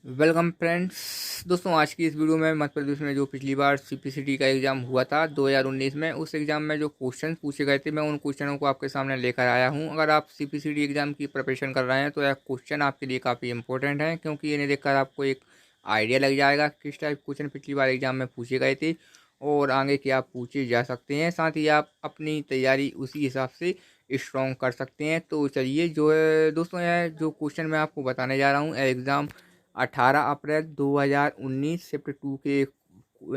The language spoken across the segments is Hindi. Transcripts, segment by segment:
Welcome friends. दोस्तों, आज की इस वीडियो में मध्य प्रदेश में जो पिछली बार सीपीसीटी का एग्ज़ाम हुआ था 2019 में, उस एग्ज़ाम में जो क्वेश्चन पूछे गए थे मैं उन क्वेश्चनों को आपके सामने लेकर आया हूं। अगर आप सीपीसीटी एग्ज़ाम की प्रिपरेशन कर रहे हैं तो यह क्वेश्चन आपके लिए काफ़ी इंपॉर्टेंट है, क्योंकि इन्हें देखकर आपको एक आइडिया लग जाएगा किस टाइप क्वेश्चन पिछली बार एग्ज़ाम में पूछे गए थे और आगे क्या पूछे जा सकते हैं। साथ ही आप अपनी तैयारी उसी हिसाब से स्ट्रॉन्ग कर सकते हैं। तो चलिए, जो है दोस्तों, यह जो क्वेश्चन मैं आपको बताने जा रहा हूँ, एग्ज़ाम 18 अप्रैल 2019 शिफ्ट 2 के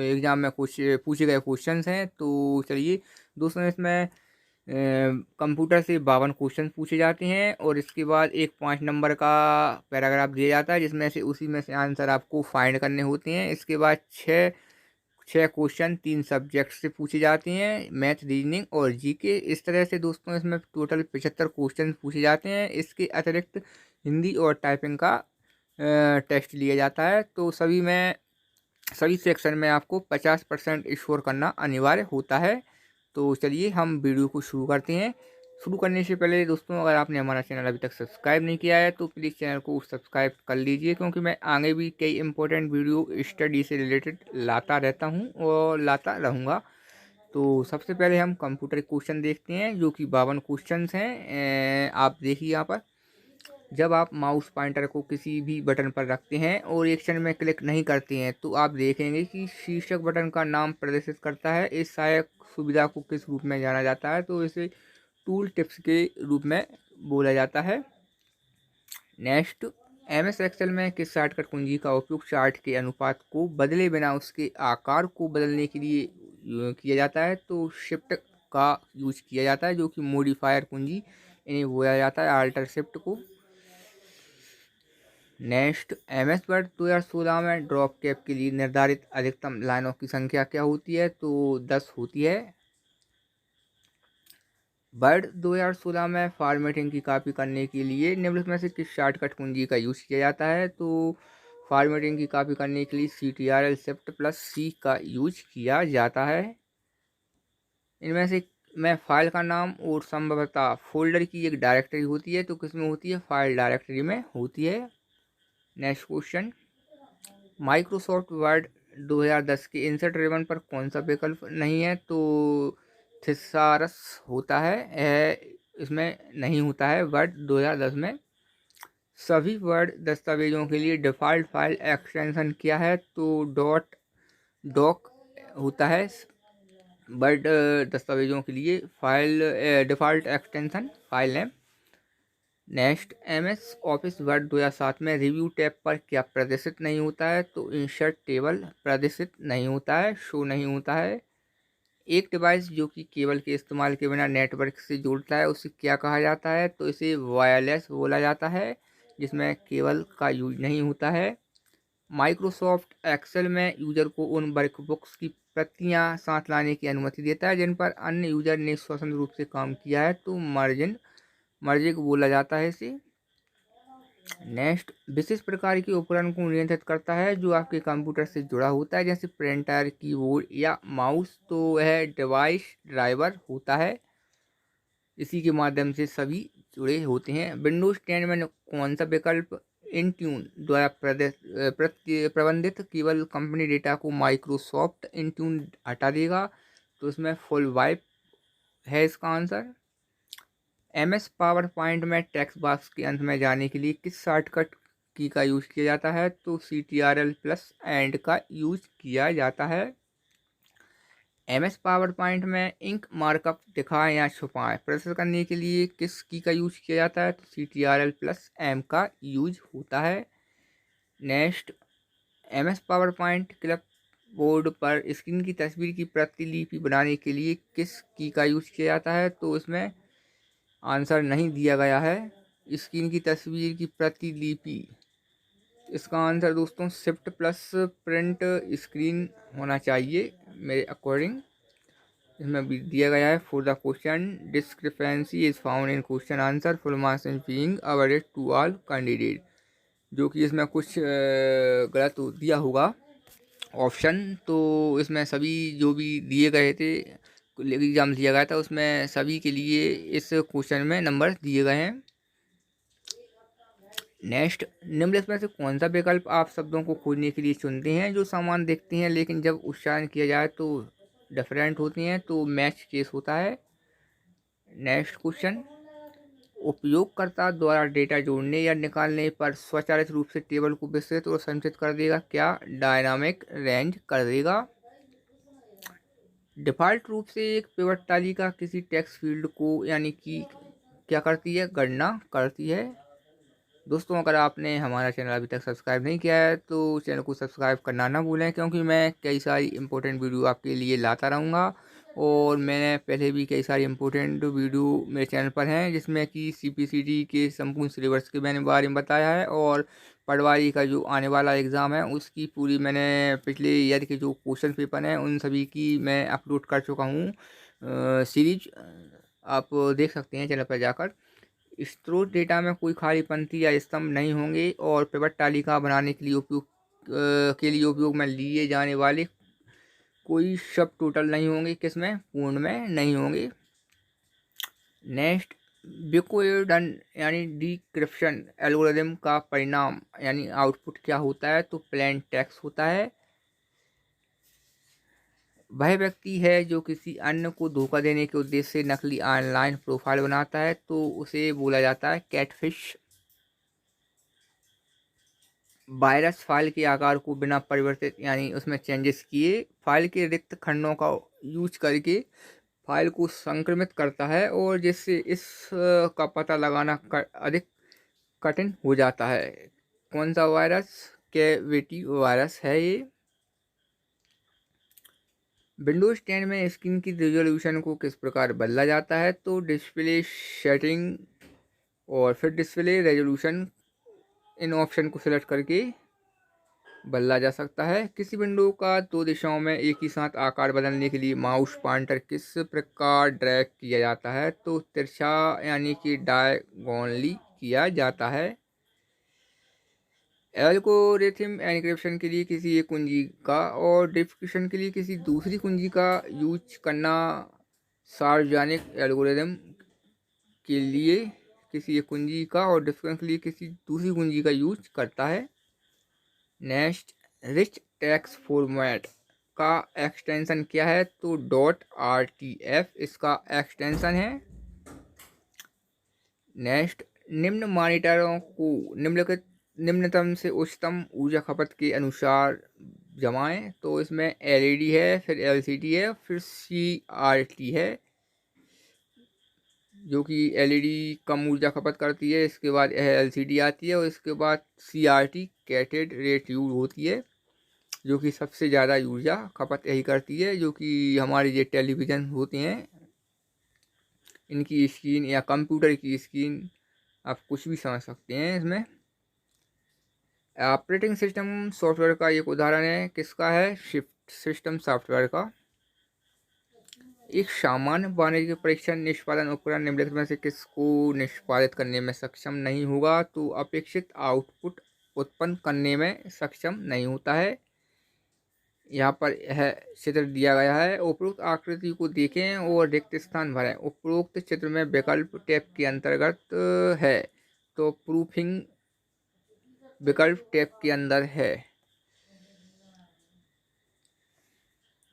एग्ज़ाम में कुछ पूछे गए क्वेश्चंस हैं। तो चलिए दोस्तों, इसमें कंप्यूटर से 52 क्वेश्चन पूछे जाते हैं और इसके बाद एक 5 नंबर का पैराग्राफ दिया जाता है, जिसमें से उसी में से आंसर आपको फाइंड करने होते हैं। इसके बाद छः छः क्वेश्चन 3 सब्जेक्ट से पूछे जाते हैं, मैथ, रीजनिंग और जीके। इस तरह से दोस्तों इसमें टोटल 75 क्वेश्चन पूछे जाते हैं। इसके अतिरिक्त हिंदी और टाइपिंग का टेस्ट लिया जाता है। तो सभी सेक्शन में आपको 50% स्कोर करना अनिवार्य होता है। तो चलिए हम वीडियो को शुरू करते हैं। शुरू करने से पहले दोस्तों, अगर आपने हमारा चैनल अभी तक सब्सक्राइब नहीं किया है तो प्लीज़ चैनल को सब्सक्राइब कर लीजिए, क्योंकि मैं आगे भी कई इंपॉर्टेंट वीडियो स्टडी से रिलेटेड लाता रहता हूं और लाता रहूँगा। तो सबसे पहले हम कंप्यूटर क्वेश्चन देखते हैं, जो कि 52 क्वेश्चन हैं। आप देखिए यहाँ पर, जब आप माउस पॉइंटर को किसी भी बटन पर रखते हैं और एक क्षण में क्लिक नहीं करते हैं तो आप देखेंगे कि शीर्षक बटन का नाम प्रदर्शित करता है। इस सहायक सुविधा को किस रूप में जाना जाता है? तो इसे टूल टिप्स के रूप में बोला जाता है। नेक्स्ट, एमएस एक्सेल में किस शॉर्टकट कुंजी का उपयोग चार्ट के अनुपात को बदले बिना उसके आकार को बदलने के लिए किया जाता है? तो शिफ्ट का यूज किया जाता है, जो कि मॉडिफायर कुंजी इन्हें बोला जाता है, आल्टर शिफ्ट को। नेक्स्ट, एमएस वर्ड 2016 में ड्रॉप कैप के लिए निर्धारित अधिकतम लाइनों की संख्या क्या होती है? तो 10 होती है। वर्ड 2016 में फॉर्मेटिंग की कॉपी करने के लिए निम्नलिखित में से किस शॉर्टकट कुंजी का यूज किया जाता है? तो फॉर्मेटिंग की कॉपी करने के लिए CTRL शिफ्ट प्लस C का यूज किया जाता है। इनमें से मैं फाइल का नाम और संभवतः फोल्डर की एक डायरेक्टरी होती है, तो किसमें होती है? फाइल डायरेक्टरी में होती है। नेक्स्ट क्वेश्चन, माइक्रोसॉफ्ट वर्ड 2010 के इंसर्ट रिबन पर कौन सा विकल्प नहीं है? तो थिसारस होता है, इसमें नहीं होता है वर्ड 2010 में। सभी वर्ड दस्तावेजों के लिए डिफ़ॉल्ट फाइल एक्सटेंशन क्या है? तो डॉक होता है वर्ड दस्तावेजों के लिए फाइल डिफ़ॉल्ट एक्सटेंशन फाइल है। नेक्स्ट, एमएस ऑफिस वर्ड 2007 में रिव्यू टैब पर क्या प्रदर्शित नहीं होता है? तो इंसर्ट टेबल प्रदर्शित नहीं होता है, शो नहीं होता है। एक डिवाइस जो कि केबल के इस्तेमाल के बिना नेटवर्क से जुड़ता है उसे क्या कहा जाता है? तो इसे वायरलेस बोला जाता है, जिसमें केबल का यूज नहीं होता है। माइक्रोसॉफ्ट एक्सेल में यूजर को उन वर्कबुक्स की प्रतियां साथ लाने की अनुमति देता है जिन पर अन्य यूजर ने स्वतंत्र रूप से काम किया है, तो मर्जिंग बोला जाता है इसे। नेक्स्ट, विशेष प्रकार के उपकरण को नियंत्रित करता है जो आपके कंप्यूटर से जुड़ा होता है, जैसे प्रिंटर, कीबोर्ड या माउस। तो वह डिवाइस ड्राइवर होता है, इसी के माध्यम से सभी जुड़े होते हैं। विंडोज 10 में कौन सा विकल्प इंट्यून द्वारा प्रबंधित केवल कंपनी डेटा को माइक्रोसॉफ्ट इंट्यून हटा देगा? तो इसमें फुल वाइप है इसका आंसर। एमएस पावर पॉइंट में टेक्स्ट बॉक्स के अंत में जाने के लिए किस शॉर्टकट की का यूज किया जाता है? तो CTRL प्लस एंड का यूज किया जाता है। एमएस पावर पॉइंट में इंक मार्कअप दिखाएं या छुपाएं प्रदर्शित करने के लिए किस की का यूज किया जाता है? तो CTRL प्लस M का यूज होता है। Next, MS power point clip board पर स्क्रीन की तस्वीर की प्रतिलिपि बनाने के लिए किस की का यूज किया जाता है? तो इसमें आंसर नहीं दिया गया है। स्क्रीन की तस्वीर की प्रतिलिपि, इसका आंसर दोस्तों शिफ्ट प्लस प्रिंट स्क्रीन होना चाहिए मेरे अकॉर्डिंग। इसमें भी दिया गया है, for the question discrepancy is found in question answer full marks in being awarded to all candidate, जो कि इसमें कुछ गलत दिया होगा ऑप्शन। तो इसमें सभी जो भी दिए गए थे, एग्जाम दिया गया था, उसमें सभी के लिए इस क्वेश्चन में नंबर दिए गए हैं। नेक्स्ट, निम्नलिखित में से कौन सा विकल्प आप शब्दों को खोजने के लिए चुनते हैं जो समान दिखते हैं लेकिन जब उच्चारण किया जाए तो डिफरेंट होती हैं? तो मैच केस होता है। नेक्स्ट क्वेश्चन, उपयोगकर्ता द्वारा डेटा जोड़ने या निकालने पर स्वचालित रूप से टेबल को विस्तृत और संचित कर देगा क्या? डायनामिक रेंज कर देगा। डिफ़ॉल्ट रूप से एक पिवट तालिका किसी टेक्स्ट फील्ड को यानी कि क्या करती है? गणना करती है। दोस्तों, अगर आपने हमारा चैनल अभी तक सब्सक्राइब नहीं किया है तो चैनल को सब्सक्राइब करना ना भूलें, क्योंकि मैं कई सारी इंपॉर्टेंट वीडियो आपके लिए लाता रहूँगा। और मैंने पहले भी कई सारी इंपॉर्टेंट वीडियो मेरे चैनल पर हैं जिसमें कि CPCT के संपूर्ण सिलेबस के बारे में बताया है, और पटवारी का जो आने वाला एग्ज़ाम है उसकी पूरी मैंने पिछले ईयर के जो क्वेश्चन पेपर हैं उन सभी की मैं अपलोड कर चुका हूँ सीरीज। आप देख सकते हैं चैनल पर जाकर। स्रोत डेटा में कोई खाली पंक्ति या स्तंभ नहीं होंगे, और पिवट तालिका बनाने के लिए उपयोग में लिए जाने वाले कोई सब टोटल नहीं होंगे, किसमें? पूर्ण में नहीं होंगे। नेक्स्ट, बिकोएडन यानी डिक्रिप्शन एल्गोरिदम का परिणाम यानी आउटपुट क्या होता है? तो प्लेन टेक्स्ट होता है। वह व्यक्ति है जो किसी अन्य को धोखा देने के उद्देश्य से नकली ऑनलाइन प्रोफाइल बनाता है, तो उसे बोला जाता है कैटफिश। वायरस फाइल के आकार को बिना परिवर्तित यानी उसमें चेंजेस किए फाइल के रिक्त खंडों का यूज करके फाइल को संक्रमित करता है, और जिससे का पता लगाना अधिक कठिन हो जाता है। कौन सा वायरस? कैविटी वायरस है ये। विंडोज 10 में स्क्रीन की रिजोल्यूशन को किस प्रकार बदला जाता है? तो डिस्प्ले सेटिंग और फिर डिस्प्ले रेजोल्यूशन, इन ऑप्शन को सिलेक्ट करके बदला जा सकता है। किसी विंडो का दो दिशाओं में एक ही साथ आकार बदलने के लिए माउस पॉइंटर किस प्रकार ड्रैग किया जाता है? तो तिरछा यानी कि डायगोनली किया जाता है। एल्गोरिथम एन्क्रिप्शन के लिए किसी एक कुंजी का और डिक्रिप्शन के लिए किसी दूसरी कुंजी का यूज करना सार्वजनिक एल्गोरिथम के लिए किसी एक कुंजी का और डिक्रिप्शन के लिए किसी दूसरी कुंजी का यूज करता है। नेक्स्ट, रिच टेक्स्ट फॉर्मेट का एक्सटेंशन क्या है? तो .rtf इसका एक्सटेंशन है। नेक्स्ट, निम्न मॉनिटरों को निम्नतम से उच्चतम ऊर्जा खपत के अनुसार जमाएं। तो इसमें LED है, फिर LCD है, फिर CRT है, जो कि LED कम ऊर्जा खपत करती है, इसके बाद LCD आती है, और इसके बाद CRT कैटेड रे ट्यूब होती है, जो कि सबसे ज़्यादा ऊर्जा खपत यही करती है। जो कि हमारे ये टेलीविज़न होते हैं, इनकी स्क्रीन या कंप्यूटर की स्क्रीन, आप कुछ भी समझ सकते हैं इसमें। ऑपरेटिंग सिस्टम सॉफ्टवेयर का एक उदाहरण है, किसका है? शिफ्ट सिस्टम सॉफ्टवेयर का। एक सामान्य वाणिज्यिक परीक्षण निष्पादन उपकरण निम्नलिखित में से किसको निष्पादित करने में सक्षम नहीं होगा? तो अपेक्षित आउटपुट उत्पन्न करने में सक्षम नहीं होता है। यहाँ पर यह चित्र दिया गया है, उपरोक्त आकृति को देखें और रिक्त स्थान भरें। उपरोक्त चित्र में विकल्प टैब के अंतर्गत है, तो प्रूफिंग विकल्प टैब के अंदर है।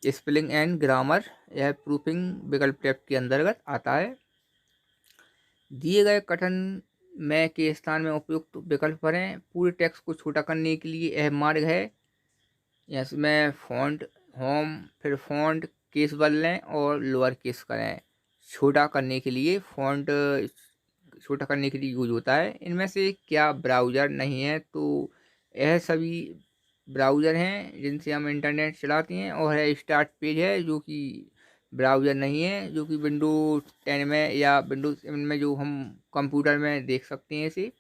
स्पेलिंग एंड ग्रामर, यह प्रूफिंग विकल्प टैब के अंतर्गत आता है। दिए गए कथन में के स्थान में उपयुक्त विकल्प भरें। पूरे टेक्स्ट को छोटा करने के लिए यह मार्ग है। इसमें फॉन्ट होम, फिर फॉन्ट केस बदलें और लोअर केस करें। छोटा करने के लिए फॉन्ट छोटा करने के लिए यूज होता है। इनमें से क्या ब्राउज़र नहीं है? तो यह सभी ब्राउज़र हैं जिनसे हम इंटरनेट चलाते हैं, और है स्टार्ट पेज है जो कि ब्राउज़र नहीं है, जो कि विंडोज 10 में या विंडोज 7 में जो हम कंप्यूटर में देख सकते हैं इसे।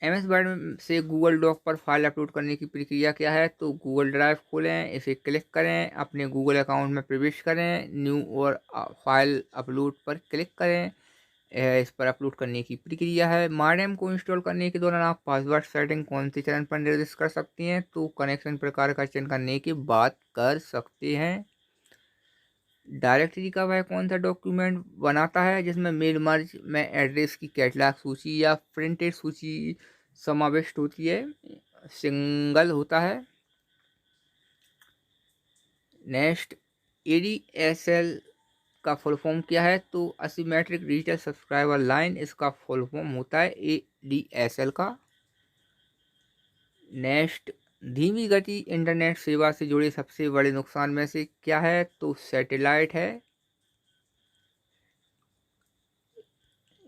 MS वर्ड से गूगल डॉक पर फाइल अपलोड करने की प्रक्रिया क्या है? तो गूगल ड्राइव खोलें, इसे क्लिक करें, अपने गूगल अकाउंट में प्रवेश करें, न्यू और फाइल अपलोड पर क्लिक करें। यह इस पर अपलोड करने की प्रक्रिया है। माइडेम को इंस्टॉल करने के दौरान आप पासवर्ड सेटिंग कौन से चरण पर निर्दिष्ट कर सकते हैं? तो कनेक्शन प्रकार का चयन करने के बाद कर सकते हैं। डायरेक्टरी का वह कौन सा डॉक्यूमेंट बनाता है जिसमें मेल मर्ज में एड्रेस की कैटलॉग सूची या प्रिंटेड सूची समाविष्ट होती है? सिंगल होता है। नेक्स्ट, एडीएसएल का फुल फॉर्म क्या है? तो असिमेट्रिक डिजिटल सब्सक्राइबर लाइन इसका फुल फॉर्म होता है एडीएसएल का। नेक्स्ट, धीमी गति इंटरनेट सेवा से जुड़े सबसे बड़े नुकसान में से क्या है? तो सैटेलाइट है।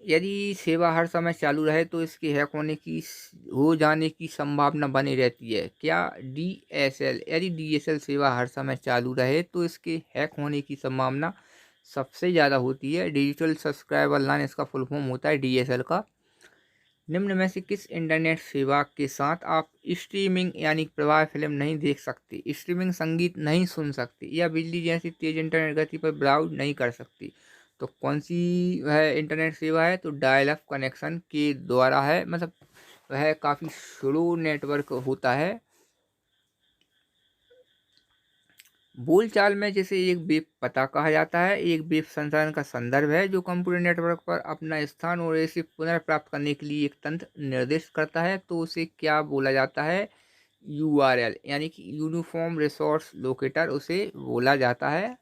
यदि सेवा हर समय चालू रहे तो इसके हैक हो जाने की संभावना बनी रहती है। क्या? डीएसएल। यदि डीएसएल सेवा हर समय चालू रहे तो इसके हैक होने की संभावना सबसे ज़्यादा होती है। डिजिटल सब्सक्राइबर लाइन इसका फुल फॉर्म होता है डीएसएल का। निम्न में से किस इंटरनेट सेवा के साथ आप स्ट्रीमिंग यानी प्रवाह फिल्म नहीं देख सकते, स्ट्रीमिंग संगीत नहीं सुन सकते या बिजली जैसी तेज इंटरनेट गति पर ब्राउज नहीं कर सकती? तो कौन सी वह इंटरनेट सेवा है? तो डायल अप कनेक्शन के द्वारा है, मतलब वह काफ़ी स्लो नेटवर्क होता है। बोलचाल में जिसे एक वेब पता कहा जाता है, एक वेब संसाधन का संदर्भ है जो कंप्यूटर नेटवर्क पर अपना स्थान और इसे पुनर्प्राप्त करने के लिए एक तंत्र निर्दिष्ट करता है। तो उसे क्या बोला जाता है? यूआरएल यानी कि यूनिफॉर्म रिसोर्स लोकेटर उसे बोला जाता है।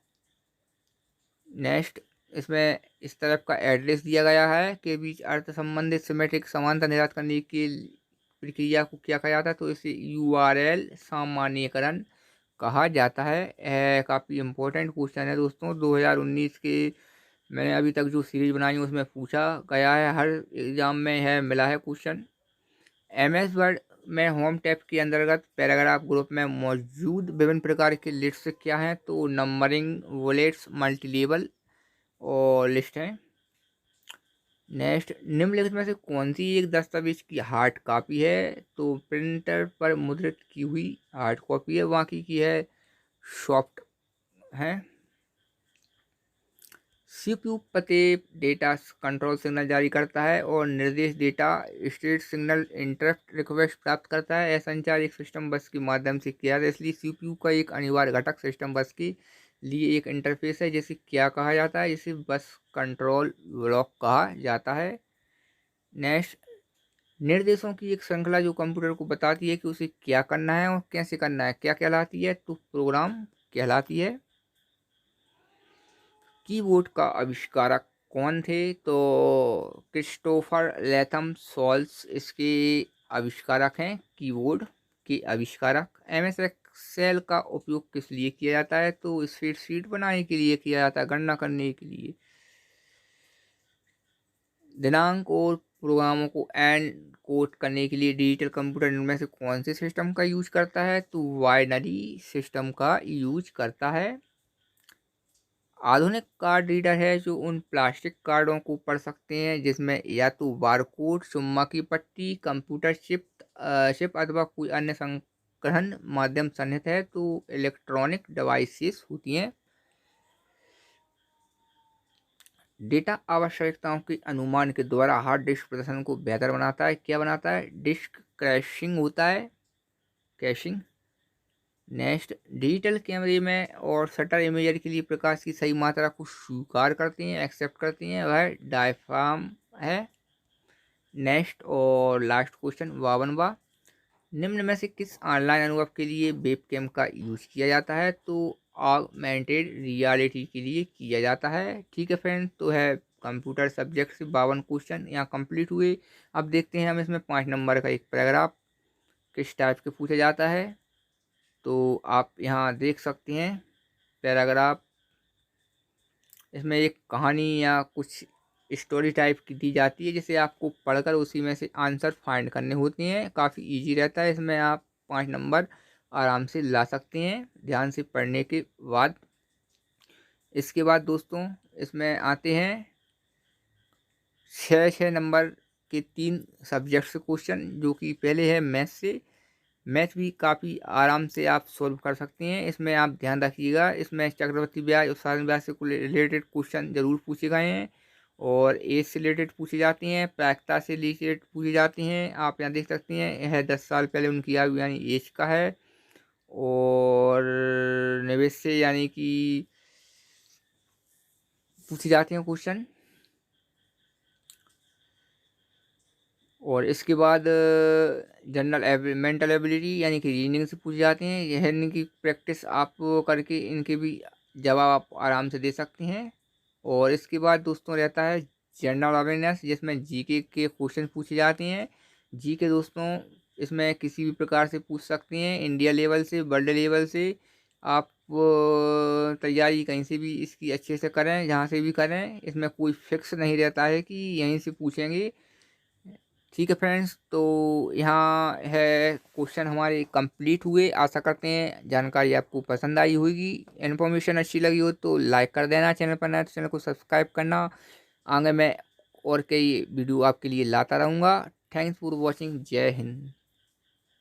नेक्स्ट, इसमें इस तरफ का एड्रेस दिया गया है के बीच अर्थ संबंधित सिमेट्रिक समानता निर्धारित करने की प्रक्रिया को क्या कहा जाता है? तो इसे यूआरएल सामान्यीकरण कहा जाता है। काफ़ी इम्पोर्टेंट क्वेश्चन है दोस्तों। 2019 के मैंने अभी तक जो सीरीज बनाई है उसमें पूछा गया है, हर एग्जाम में है मिला है क्वेश्चन। एमएस वर्ड में होम टैब के अंतर्गत पैराग्राफ ग्रुप में मौजूद विभिन्न प्रकार के लिस्ट क्या हैं? तो नंबरिंग, बुलेट्स, मल्टीलेबल और लिस्ट हैं। नेक्स्ट, निम्नलिखित में से कौन सी एक दस्तावेज की हार्ड कॉपी है? तो प्रिंटर पर मुद्रित की हुई हार्ड कॉपी है, बाकी की है सॉफ्ट है। सीपीयू पते डेटा कंट्रोल सिग्नल जारी करता है और निर्देश data state signal interrupt request प्राप्त करता है। यह संचार एक सिस्टम बस के माध्यम से किया जाता है, इसलिए सीपीयू का एक अनिवार्य घटक सिस्टम बस के लिए एक इंटरफेस है जिसे क्या कहा जाता है? जिसे बस कंट्रोल ब्लॉक कहा जाता है। नेक्स्ट, निर्देशों की एक श्रृंखला जो कंप्यूटर को बताती है कि उसे क्या करना है और कैसे करना है, क्या कहलाती है? तो प्रोग्राम कहलाती है। कीबोर्ड का आविष्कारक कौन थे? तो क्रिस्टोफर लेथम सॉल्स इसके आविष्कारक हैं, कीबोर्ड के आविष्कारक। एमएस एक्सेल का उपयोग किस लिए किया जाता है? तो स्प्रेडशीट बनाने के लिए किया जाता है, गणना करने के लिए। दिनांक और प्रोग्रामों को एंड कोड करने के लिए डिजिटल कंप्यूटर इनमें से कौन से सिस्टम का यूज करता है? तो बाइनरी सिस्टम का यूज करता है। आधुनिक कार्ड रीडर है जो उन प्लास्टिक कार्डों को पढ़ सकते हैं जिसमें या तो बारकोड, चुम्बकीय पट्टी, कंप्यूटर चिप अथवा कोई अन्य संग्रहण माध्यम सन्निहित है। तो इलेक्ट्रॉनिक डिवाइसेस होती हैं। डेटा आवश्यकताओं के अनुमान के द्वारा हार्ड डिस्क प्रदर्शन को बेहतर बनाता है। क्या बनाता है? डिस्क क्रैशिंग होता है, कैशिंग। नेक्स्ट, डिजिटल कैमरे में और शटर इमेजर के लिए प्रकाश की सही मात्रा को स्वीकार करती हैं, एक्सेप्ट करती हैं, वह डायफ्राम है। नेक्स्ट और लास्ट क्वेश्चन 52वां, निम्न में से किस ऑनलाइन अनुभव के लिए वेबकैम का यूज किया जाता है? तो ऑगमेंटेड रियलिटी के लिए किया जाता है। ठीक है फ्रेंड, तो है कंप्यूटर सब्जेक्ट से 52 क्वेश्चन यहाँ कंप्लीट हुए। अब देखते हैं हम इसमें 5 नंबर का एक पैराग्राफ किस टाइप के पूछा जाता है। तो आप यहाँ देख सकते हैं पैराग्राफ, इसमें एक कहानी या कुछ स्टोरी टाइप की दी जाती है जिसे आपको पढ़कर उसी में से आंसर फाइंड करने होते हैं। काफ़ी इजी रहता है, इसमें आप 5 नंबर आराम से ला सकते हैं ध्यान से पढ़ने के बाद। इसके बाद दोस्तों इसमें आते हैं 6 नंबर के 3 सब्जेक्ट से क्वेश्चन, जो कि पहले है मैथ से। मैथ भी काफ़ी आराम से आप सॉल्व कर सकते हैं। इसमें आप ध्यान रखिएगा, इसमें चक्रवृद्धि ब्याज और साधारण ब्याज से रिलेटेड क्वेश्चन जरूर पूछे गए हैं और एज से रिलेटेड पूछे जाते हैं, प्रायिकता से रिलेटेड पूछे जाते हैं। आप यहाँ देख सकते हैं यह 10 साल पहले उनकी आयु यानी एज का है। और निवेश से यानी कि पूछे जाते हैं क्वेश्चन। और इसके बाद जनरल मेंटल एबिलिटी यानी कि रीजनिंग से पूछे जाते हैं। यह इनकी प्रैक्टिस आप करके इनके भी जवाब आप आराम से दे सकते हैं। और इसके बाद दोस्तों रहता है जनरल अवेयरनेस, जिसमें जीके के क्वेश्चन पूछे जाते हैं। जीके दोस्तों इसमें किसी भी प्रकार से पूछ सकते हैं, इंडिया लेवल से, वर्ल्ड लेवल से। आप तैयारी कहीं से भी इसकी अच्छे से करें, जहाँ से भी करें, इसमें कोई फिक्स नहीं रहता है कि यहीं से पूछेंगे। ठीक है फ्रेंड्स, तो यहाँ है क्वेश्चन हमारे कंप्लीट हुए। आशा करते हैं जानकारी आपको पसंद आई होगी, इन्फॉर्मेशन अच्छी लगी हो तो लाइक कर देना, चैनल पर नया तो चैनल को सब्सक्राइब करना। आगे मैं और कई वीडियो आपके लिए लाता रहूँगा। Thanks for watching. जय हिंद।